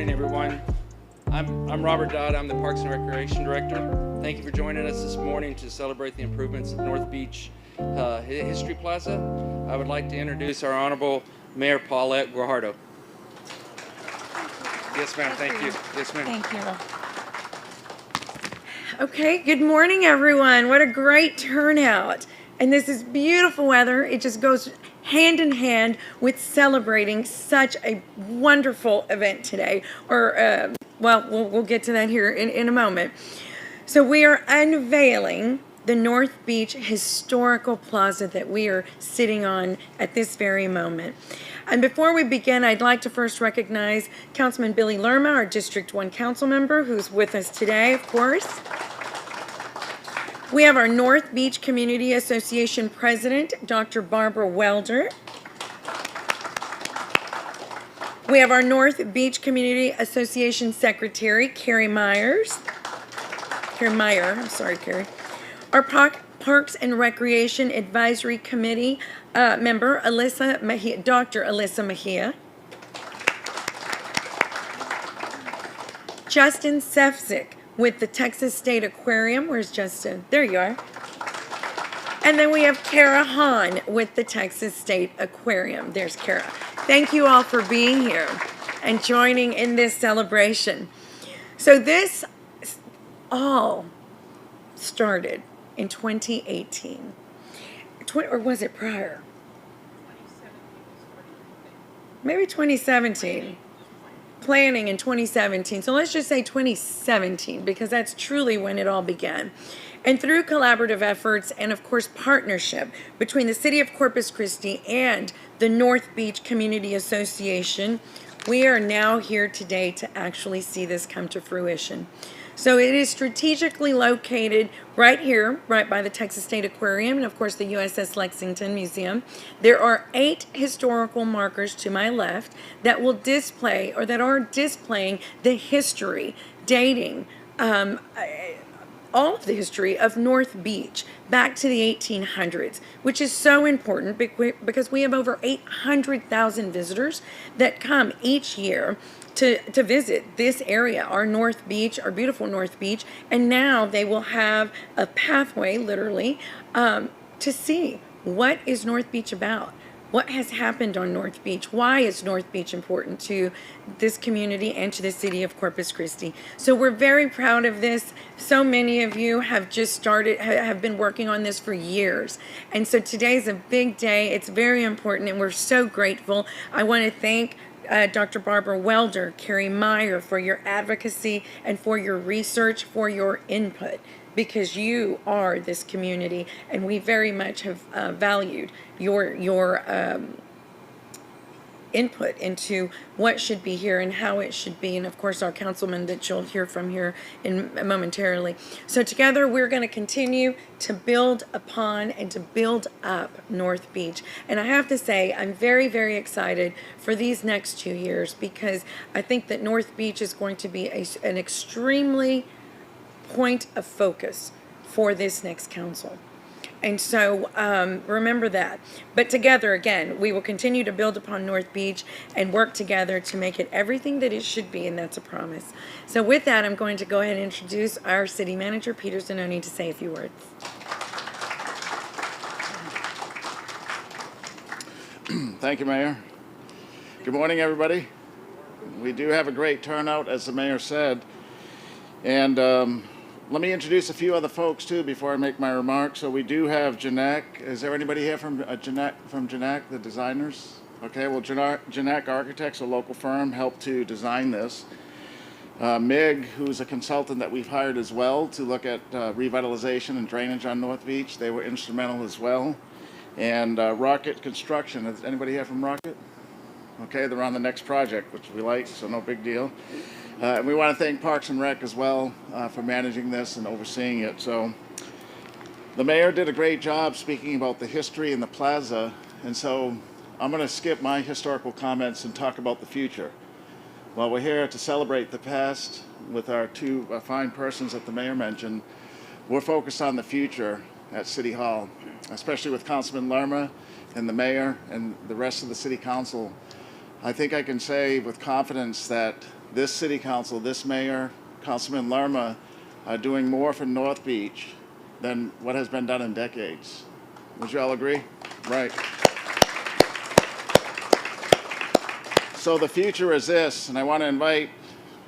morning, everyone. I'm Robert Dodd. I'm the Parks and Recreation Director. Thank you for joining us this morning to celebrate the improvements of North Beach History Plaza. I would like to introduce our Honorable Mayor Paulette Guajardo. Yes, ma'am. Thank you. Yes, ma'am. Thank you. Okay, good morning, everyone. What a great turnout. And this is beautiful weather. It just goes hand in hand with celebrating such a wonderful event today. Or, we'll get to that here in a moment. So we are unveiling the North Beach Historical Plaza that we are sitting on at this very moment. And before we begin, I'd like to first recognize Councilman Billy Lerma, our District 1 council member, who's with us today, of course. We have our North Beach Community Association President, Dr. Barbara Welder. We have our North Beach Community Association Secretary, Carrie Meyer. I'm sorry, Carrie. Our Parks and Recreation Advisory Committee member, Dr. Alyssa Mejia. Justin Sefcik with the Texas State Aquarium. Where's Justin? There you are. And then we have Kara Hahn with the Texas State Aquarium. There's Kara. Thank you all for being here and joining in this celebration. So this all started in 2018. Or was it prior? Maybe 2017. Planning in 2017. So let's just say 2017, because that's truly when it all began. And through collaborative efforts and, of course, partnership between the City of Corpus Christi and the North Beach Community Association, we are now here today to actually see this come to fruition. So it is strategically located right here, right by the Texas State Aquarium and, of course, the USS Lexington Museum. There are 8 historical markers to my left that will display, or that are displaying, the history dating all of the history of North Beach back to the 1800s, which is so important because we have over 800,000 visitors that come each year to visit this area, our North Beach, our beautiful North Beach, and now they will have a pathway, literally, to see what is North Beach about. What has happened on North Beach? Why is North Beach important to this community and to the city of Corpus Christi? So we're very proud of this. So many of you have have been working on this for years. And so today's a big day. It's very important, and we're so grateful. I want to thank Dr. Barbara Welder, Carrie Meyer, for your advocacy and for your research, for your input, because you are this community, and we very much have valued your input into what should be here and how it should be, and of course our councilman that you'll hear from here momentarily. So together we're going to continue to build upon and to build up North Beach. And I have to say, I'm very, very excited for these next 2 years, because I think that North Beach is going to be an extremely point of focus for this next council. And so remember that. But together, again, we will continue to build upon North Beach and work together to make it everything that it should be, and that's a promise. So with that, I'm going to go ahead and introduce our city manager, Peter Zanoni, to say a few words. Thank you, Mayor. Good morning, everybody. We do have a great turnout, as the mayor said. And let me introduce a few other folks, too, before I make my remarks. So we do have Janak. Is there anybody here from Janak, the designers? Okay, well, Janak Architects, a local firm, helped to design this. MIG, who's a consultant that we've hired as well to look at revitalization and drainage on North Beach. They were instrumental as well. And Rocket Construction. Is anybody here from Rocket? Okay, they're on the next project, which we like, so no big deal. And we want to thank Parks and Rec as well for managing this and overseeing it. So the mayor did a great job speaking about the history in the plaza, and so I'm going to skip my historical comments and talk about the future. While we're here to celebrate the past with our 2 fine persons that the mayor mentioned, we're focused on the future at City Hall, especially with Councilman Lerma and the mayor and the rest of the city council. I think I can say with confidence that this city council, this mayor, Councilman Lerma, are doing more for North Beach than what has been done in decades. Would you all agree? Right. So the future is this, and I want to invite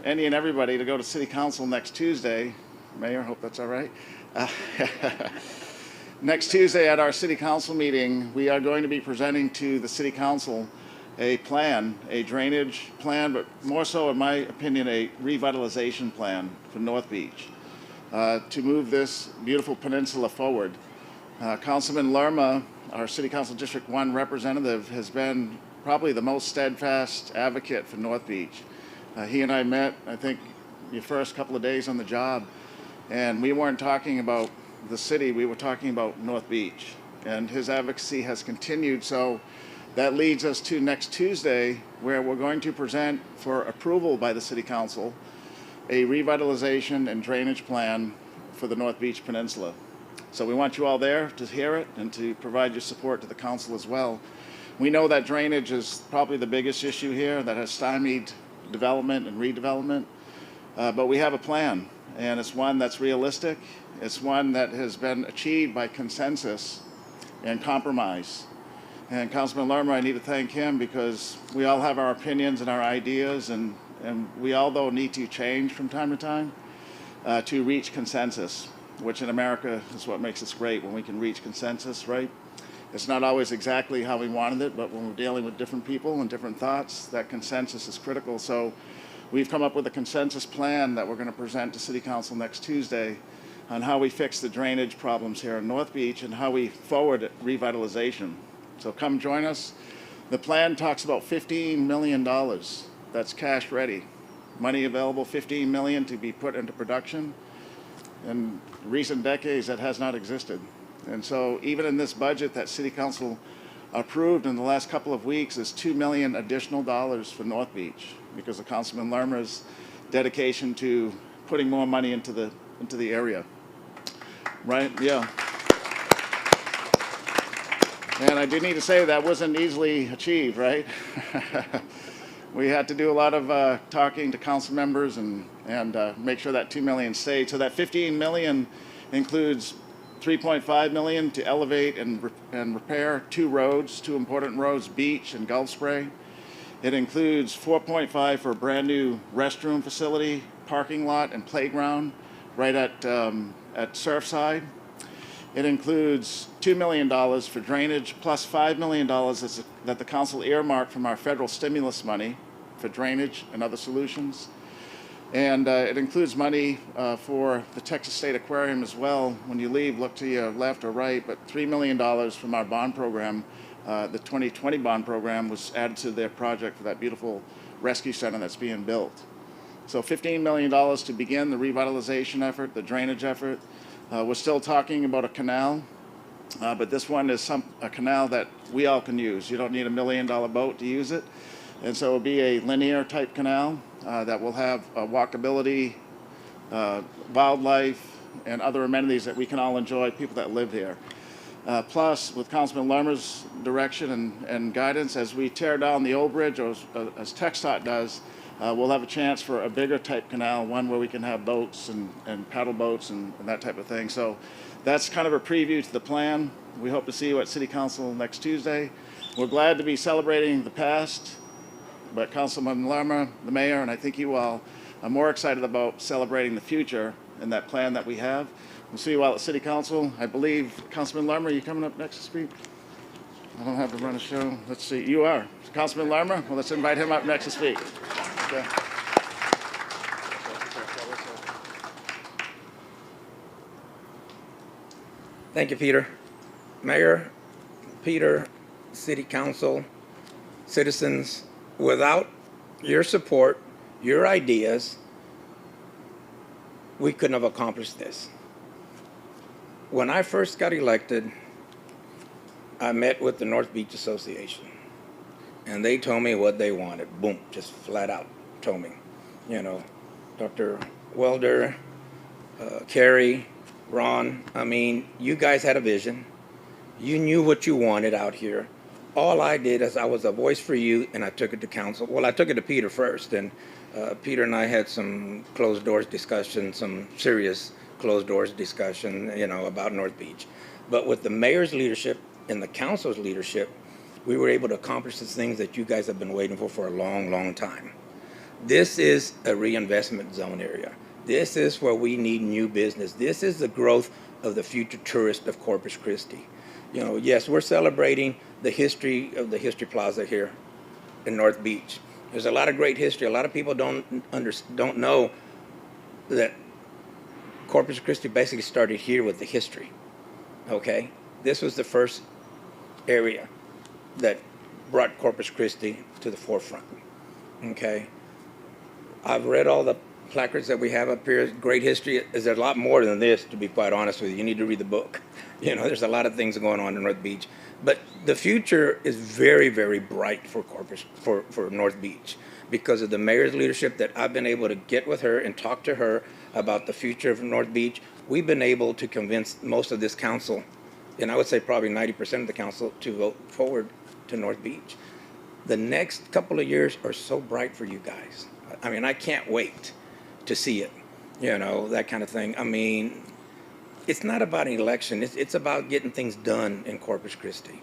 any and everybody to go to City Council next Tuesday. Mayor, hope that's all right. Next Tuesday at our City Council meeting, we are going to be presenting to the City Council a plan, a drainage plan, but more so, in my opinion, a revitalization plan for North Beach to move this beautiful peninsula forward. Councilman Lerma, our City Council District 1 representative, has been probably the most steadfast advocate for North Beach. He and I met, I think, the first couple of days on the job, and we weren't talking about the city, we were talking about North Beach. And his advocacy has continued, so that leads us to next Tuesday, where we're going to present for approval by the City Council a revitalization and drainage plan for the North Beach Peninsula. So we want you all there to hear it and to provide your support to the council as well. We know that drainage is probably the biggest issue here that has stymied development and redevelopment, but we have a plan, and it's one that's realistic. It's one that has been achieved by consensus and compromise. And Councilman Lerma, I need to thank him because we all have our opinions and our ideas, and we all, though, need to change from time to time to reach consensus, which in America is what makes us great, when we can reach consensus, right? It's not always exactly how we wanted it, but when we're dealing with different people and different thoughts, that consensus is critical. So we've come up with a consensus plan that we're going to present to City Council next Tuesday on how we fix the drainage problems here in North Beach and how we forward revitalization. So come join us. The plan talks about $15 million. That's cash ready. Money available, $15 million to be put into production. In recent decades, that has not existed. And so even in this budget that City Council approved in the last couple of weeks is $2 million additional dollars for North Beach because of Councilman Lerma's dedication to putting more money into the area. Right? Yeah. And I do need to say that wasn't easily achieved, right? We had to do a lot of talking to council members and make sure that $2 million stayed. So that $15 million includes $3.5 million to elevate and repair two important roads, Beach and Gulf Spray. It includes $4.5 for a brand new restroom facility, parking lot, and playground right at Surfside. It includes $2 million for drainage, plus $5 million that the council earmarked from our federal stimulus money for drainage and other solutions. And it includes money for the Texas State Aquarium as well. When you leave, look to your left or right, but $3 million from our bond program, the 2020 bond program, was added to their project for that beautiful rescue center that's being built. So $15 million to begin the revitalization effort, the drainage effort. We're still talking about a canal, but this one is a canal that we all can use. You don't need $1 million boat to use it. And so it'll be a linear type canal that will have walkability, wildlife, and other amenities that we can all enjoy, people that live here. Plus, with Councilman Lerma's direction and guidance, as we tear down the old bridge, or as TxDOT does, we'll have a chance for a bigger type canal, one where we can have boats and paddle boats and that type of thing. So that's kind of a preview to the plan. We hope to see you at City Council next Tuesday. We're glad to be celebrating the past, but Councilman Lerma, the mayor, and I think you all are more excited about celebrating the future and that plan that we have. We'll see you all at City Council. I believe, Councilman Lerma, are you coming up next to speak? I don't have to run a show. Let's see. You are. Councilman Lerma? Well, let's invite him up next to speak. Okay. Thank you, Peter. Mayor, Peter, City Council, citizens, without your support, your ideas, we couldn't have accomplished this. When I first got elected, I met with the North Beach Association, and they told me what they wanted. Boom, just flat out told me. You know, Dr. Welder, Carrie, Ron, I mean, you guys had a vision. You knew what you wanted out here. All I did is I was a voice for you, and I took it to council. Well, I took it to Peter first, and Peter and I had some closed doors discussion, some serious closed doors discussion, about North Beach. But with the mayor's leadership and the council's leadership, we were able to accomplish the things that you guys have been waiting for a long, long time. This is a reinvestment zone area. This is where we need new business. This is the growth of the future tourist of Corpus Christi. Yes, we're celebrating the history of the History Plaza here in North Beach. There's a lot of great history. A lot of people don't know that Corpus Christi basically started here with the history. Okay, this was the first area that brought Corpus Christi to the forefront. Okay, I've read all the placards that we have up here. Great history. There's a lot more than this, to be quite honest with you. You need to read the book. There's a lot of things going on in North Beach, but the future is very, very bright for for North Beach because of the mayor's leadership that I've been able to get with her and talk to her about the future of North Beach. We've been able to convince most of this council, and I would say probably 90% of the council, to vote forward to North Beach. The next couple of years are so bright for you guys. I mean, I can't wait to see it, that kind of thing. I mean, it's not about an election. It's about getting things done in Corpus Christi.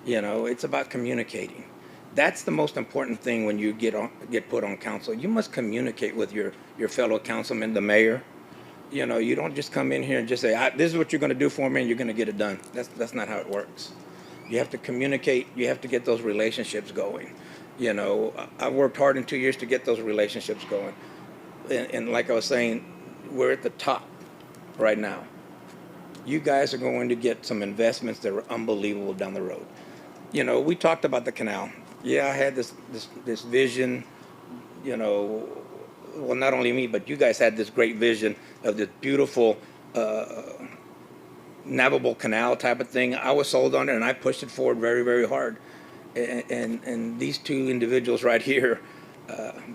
It's about communicating. That's the most important thing when you get put on council. You must communicate with your fellow councilman, the mayor. You don't just come in here and just say, this is what you're going to do for me and you're going to get it done. That's not how it works. You have to communicate. You have to get those relationships going. I worked hard in 2 years to get those relationships going. And like I was saying, we're at the top right now. You guys are going to get some investments that are unbelievable down the road. We talked about the canal. Yeah, I had this vision, well, not only me, but you guys had this great vision of this beautiful navigable canal type of thing. I was sold on it, and I pushed it forward very, very hard. And these two individuals right here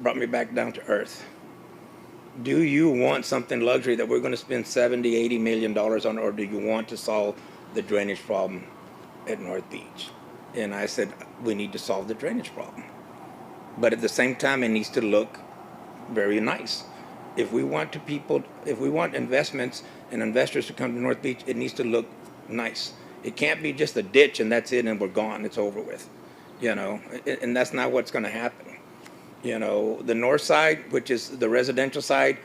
brought me back down to earth. Do you want something luxury that we're going to spend $70-80 million on, or do you want to solve the drainage problem at North Beach? And I said, we need to solve the drainage problem. But at the same time, it needs to look very nice. If we want investments and investors to come to North Beach, it needs to look nice. It can't be just a ditch and that's it and we're gone, it's over with. And that's not what's going to happen. The north side, which is the residential side,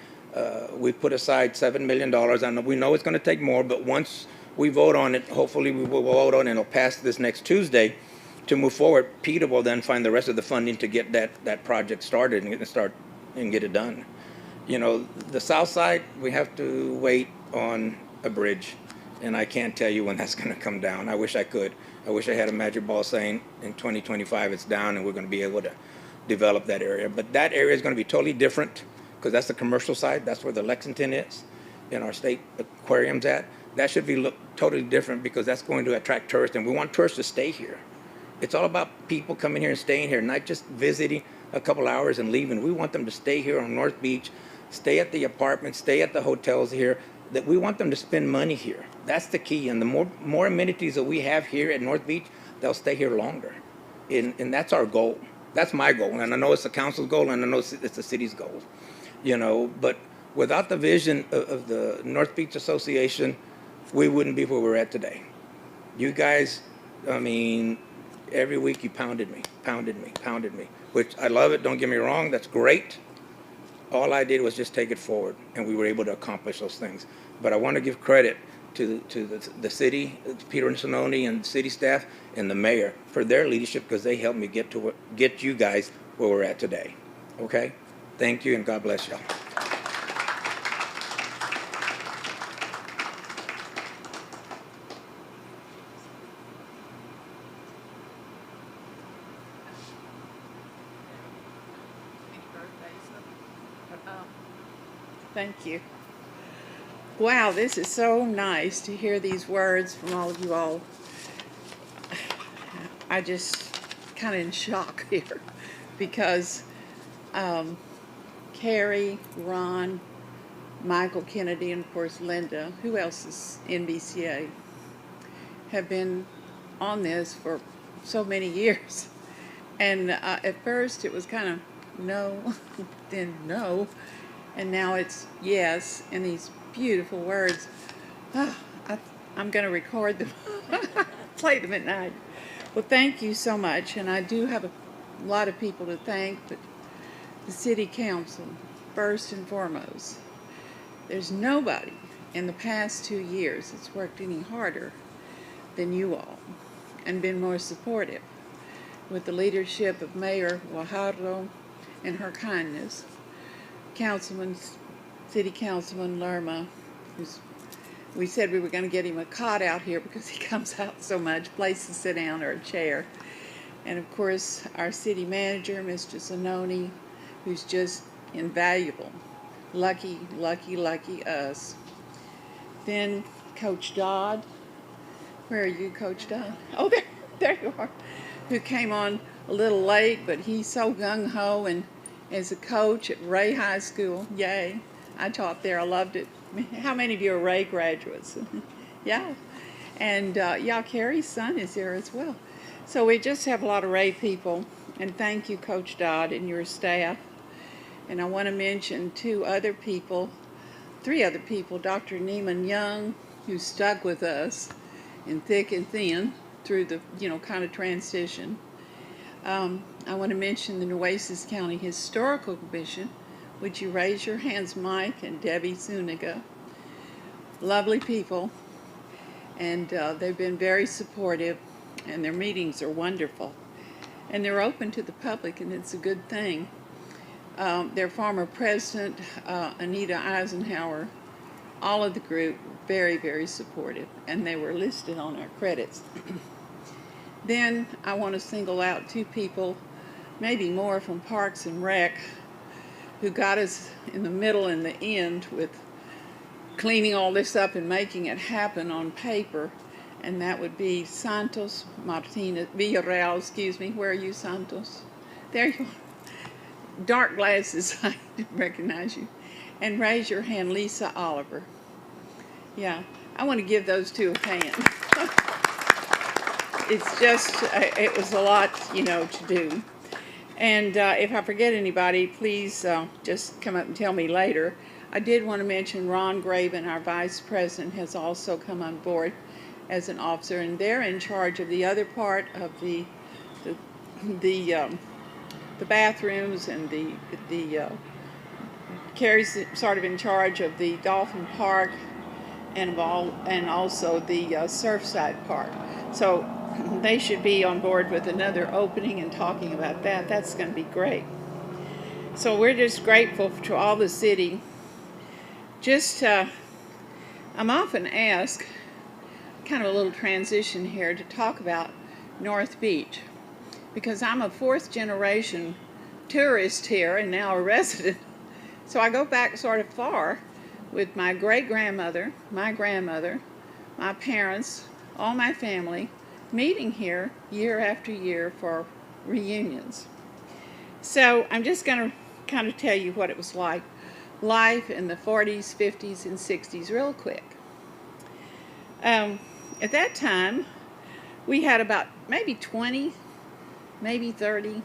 we put aside $7 million. And we know it's going to take more, but once we vote on it, hopefully we will vote on it and it'll pass this next Tuesday to move forward. Peter will then find the rest of the funding to get that project started and get it done. The south side, we have to wait on a bridge, and I can't tell you when that's going to come down. I wish I could. I wish I had a magic ball saying in 2025 it's down and we're going to be able to develop that area. But that area is going to be totally different because that's the commercial side. That's where the Lexington is, and our state aquarium's at. That should look totally different because that's going to attract tourists, and we want tourists to stay here. It's all about people coming here and staying here, not just visiting a couple hours and leaving. We want them to stay here on North Beach, stay at the apartments, stay at the hotels here. That we want them to spend money here. That's the key. And the more amenities that we have here at North Beach, they'll stay here longer. And that's our goal. That's my goal. And I know it's the council's goal, and I know it's the city's goal. But without the vision of the North Beach Association, we wouldn't be where we're at today. You guys, I mean, every week you pounded me, which I love it. Don't get me wrong. That's great. All I did was just take it forward, and we were able to accomplish those things. But I want to give credit to the city, Peter and Sononi, and the city staff, and the mayor for their leadership because they helped me get you guys where we're at today. Okay? Thank you, and God bless y'all. Thank you. Wow, this is so nice to hear these words from all of you all. I just kind of in shock here because Carrie, Ron, Michael Kennedy, and of course Linda, who else is NBCA, have been on this for so many years. And at first it was kind of no, then no. And now it's yes, and these beautiful words. Ah, I'm going to record them, play them at night. Well, thank you so much. And I do have a lot of people to thank, but the City Council, first and foremost. There's nobody in the past 2 years that's worked any harder than you all and been more supportive with the leadership of Mayor Guajardo and her kindness. City Councilman Lerma, we said we were going to get him a cot out here because he comes out so much, place to sit down or a chair. And of course, our city manager, Mr. Zanoni, who's just invaluable. Lucky, lucky, lucky us. Then Coach Dodd. Where are you, Coach Dodd? Oh, there you are. Who came on a little late, but he's so gung-ho, and as a coach at Ray High School, yay. I taught there, I loved it. How many of you are Ray graduates? Yeah. And yeah, Carrie's son is there as well. So we just have a lot of Ray people, and thank you, Coach Dodd, and your staff. And I want to mention three other people, Dr. Neiman Young, who stuck with us in thick and thin through the, kind of transition. I want to mention the Nueces County Historical Commission. Would you raise your hands, Mike and Debbie Zuniga? Lovely people, and they've been very supportive, and their meetings are wonderful. And they're open to the public, and it's a good thing. Their former president, Anita Eisenhower, all of the group, very, very supportive, and they were listed on our credits. Then I want to single out 2 people, maybe more, from Parks and Rec, who got us in the middle and the end with cleaning all this up and making it happen on paper, and that would be Santos Martinez, Villarreal, excuse me. Where are you, Santos? There you are. Dark glasses, I didn't recognize you. And raise your hand, Lisa Oliver. Yeah, I want to give those 2 a hand. It's just, it was a lot, to do. And if I forget anybody, please just come up and tell me later. I did want to mention Ron Graven, our vice president, has also come on board as an officer, and they're in charge of the other part of the bathrooms, and Carrie's sort of in charge of the Dolphin Park and also the Surfside Park. So they should be on board with another opening and talking about that. That's going to be great. So we're just grateful to all the city. I'm often asked, kind of a little transition here, to talk about North Beach, because I'm a 4th generation tourist here and now a resident. So I go back sort of far with my great-grandmother, my grandmother, my parents, all my family, meeting here year after year for reunions. So I'm just going to kind of tell you what it was like, life in the 40s, 50s, and 60s real quick. At that time, we had about maybe 20, maybe 30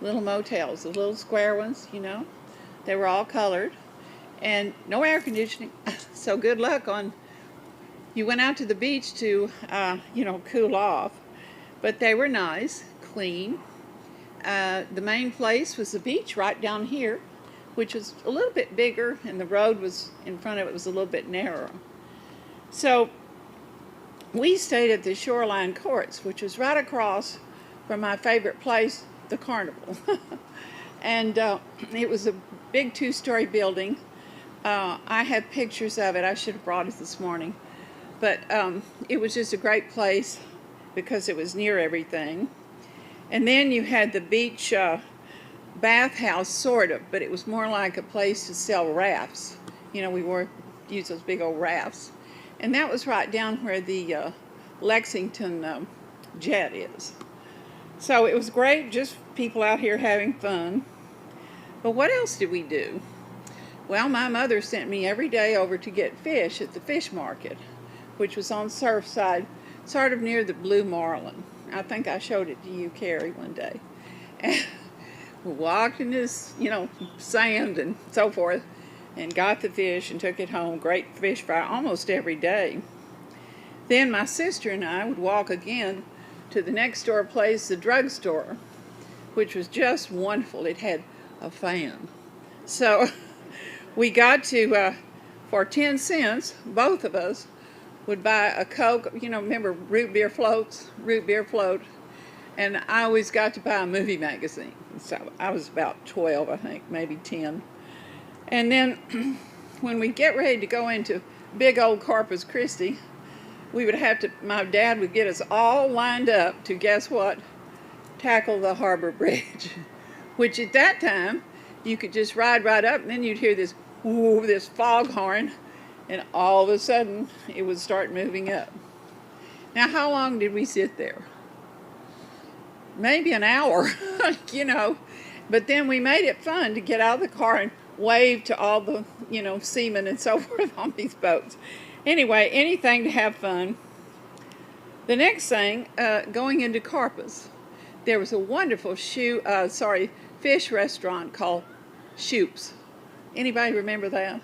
little motels, the little square ones, They were all colored, and no air conditioning. So good luck you went out to the beach to, cool off. But they were nice, clean. The main place was the beach right down here, which was a little bit bigger, and the road was in front of it was a little bit narrower. So we stayed at the Shoreline Courts, which was right across from my favorite place, the Carnival. And it was a big 2-story building. I have pictures of it. I should have brought it this morning. But it was just a great place because it was near everything. And then you had the beach bathhouse, sort of, but it was more like a place to sell rafts. We use those big old rafts. And that was right down where the Lexington jet is. So it was great, just people out here having fun. But what else did we do? Well, my mother sent me every day over to get fish at the fish market, which was on Surfside, sort of near the Blue Marlin. I think I showed it to you, Carrie, one day. And We walked in this, sand and so forth, and got the fish and took it home. Great fish fry almost every day. Then my sister and I would walk again to the next door place, the drugstore, which was just wonderful. It had a fan. So we got to, for 10 cents, both of us would buy a Coke. Remember root beer floats? Root beer float. And I always got to buy a movie magazine. So I was about 12, I think, maybe 10. And then when we get ready to go into big old Corpus Christi, my dad would get us all lined up to, guess what? Tackle the harbor bridge. Which at that time, you could just ride right up, and then you'd hear this, whoo, this foghorn, and all of a sudden, it would start moving up. Now, how long did we sit there? Maybe an hour, But then we made it fun to get out of the car and wave to all the, seamen and so forth on these boats. Anyway, anything to have fun. The next thing, going into Corpus, there was a wonderful fish restaurant called Shoop's. Anybody remember that?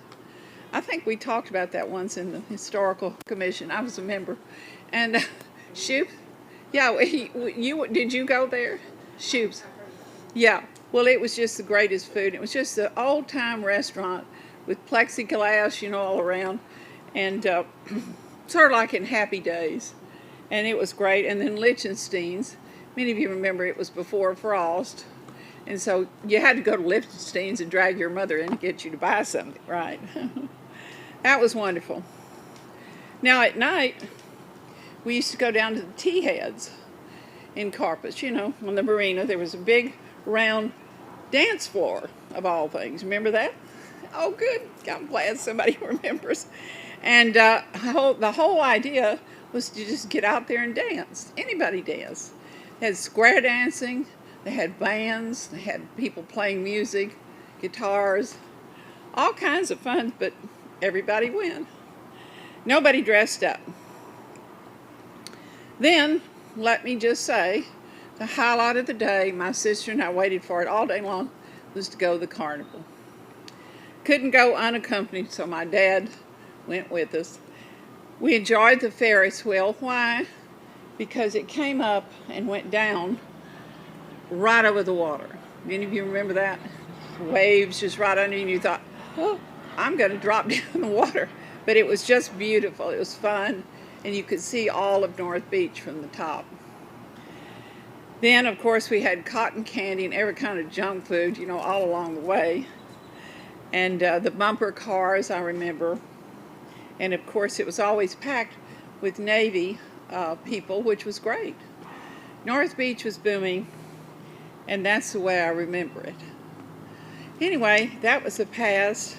I think we talked about that once in the Historical Commission. I was a member. And Shoop's, yeah, did you go there? Shoop's. Yeah, well, it was just the greatest food. It was just an old-time restaurant with plexiglass, all around, and sort of like in Happy Days. And it was great. And then Lichtenstein's. Many of you remember it was before Frost. And so you had to go to Lichtenstein's and drag your mother in to get you to buy something, right? That was wonderful. Now at night, we used to go down to the tea heads in Corpus, on the marina. There was a big round dance floor, of all things. Remember that? Oh, good. I'm glad somebody remembers. And the whole idea was to just get out there and dance. Anybody dance. They had square dancing. They had bands. They had people playing music, guitars, all kinds of fun, but everybody went. Nobody dressed up. Then, let me just say, the highlight of the day, my sister and I waited for it all day long, was to go to the carnival. Couldn't go unaccompanied, so my dad went with us. We enjoyed the Ferris wheel. Why? Because it came up and went down right over the water. Any of you remember that? Waves just right under you, and you thought, oh, I'm going to drop down in the water. But it was just beautiful. It was fun, and you could see all of North Beach from the top. Then, of course, we had cotton candy and every kind of junk food, all along the way. And the bumper cars, I remember. And, of course, it was always packed with Navy people, which was great. North Beach was booming, and that's the way I remember it. Anyway, that was the past.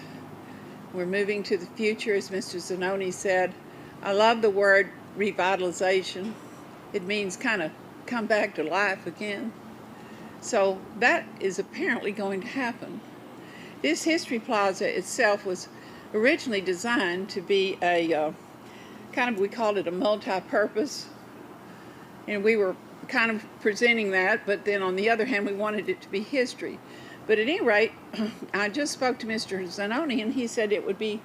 We're moving to the future, as Mr. Zanoni said. I love the word revitalization. It means kind of come back to life again. So that is apparently going to happen. This History Plaza itself was originally designed to be a we called it a multi-purpose, and we were kind of presenting that, but then on the other hand we wanted it to be history. But at any rate, I just spoke to Mr. Zanoni, and he said it would be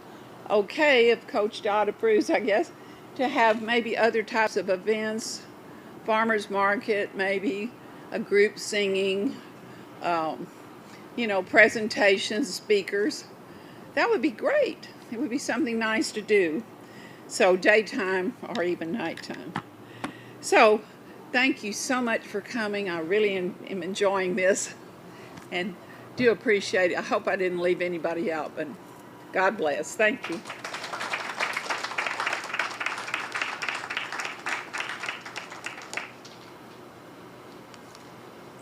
okay, if Coach Dodd approves, I guess, to have maybe other types of events, farmers market, maybe a group singing, presentations, speakers. That would be great. It would be something nice to do. So daytime or even nighttime. So thank you so much for coming. I really am enjoying this and do appreciate it. I hope I didn't leave anybody out, but God bless. Thank you.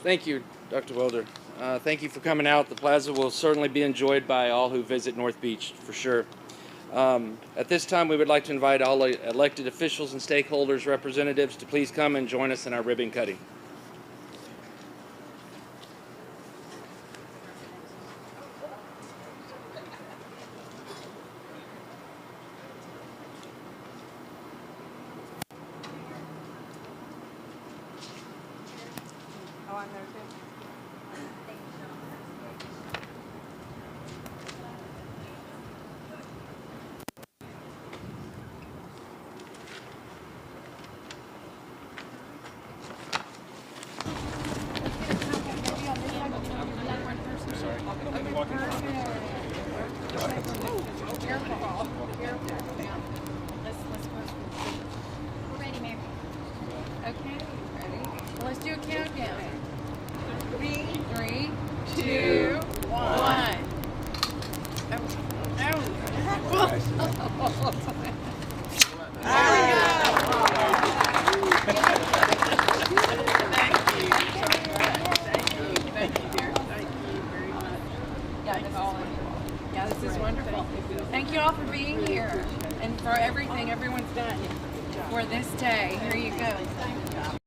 Thank you, Dr. Welder. Thank you for coming out. The plaza will certainly be enjoyed by all who visit North Beach, for sure. At this time, we would like to invite all elected officials and stakeholders, representatives, to please come and join us in our ribbon cutting. Oh, I'm there too. count. 3, 2, 1. Yeah, this is wonderful. Thank you all for being here and for everything everyone's done for this day. Here you go.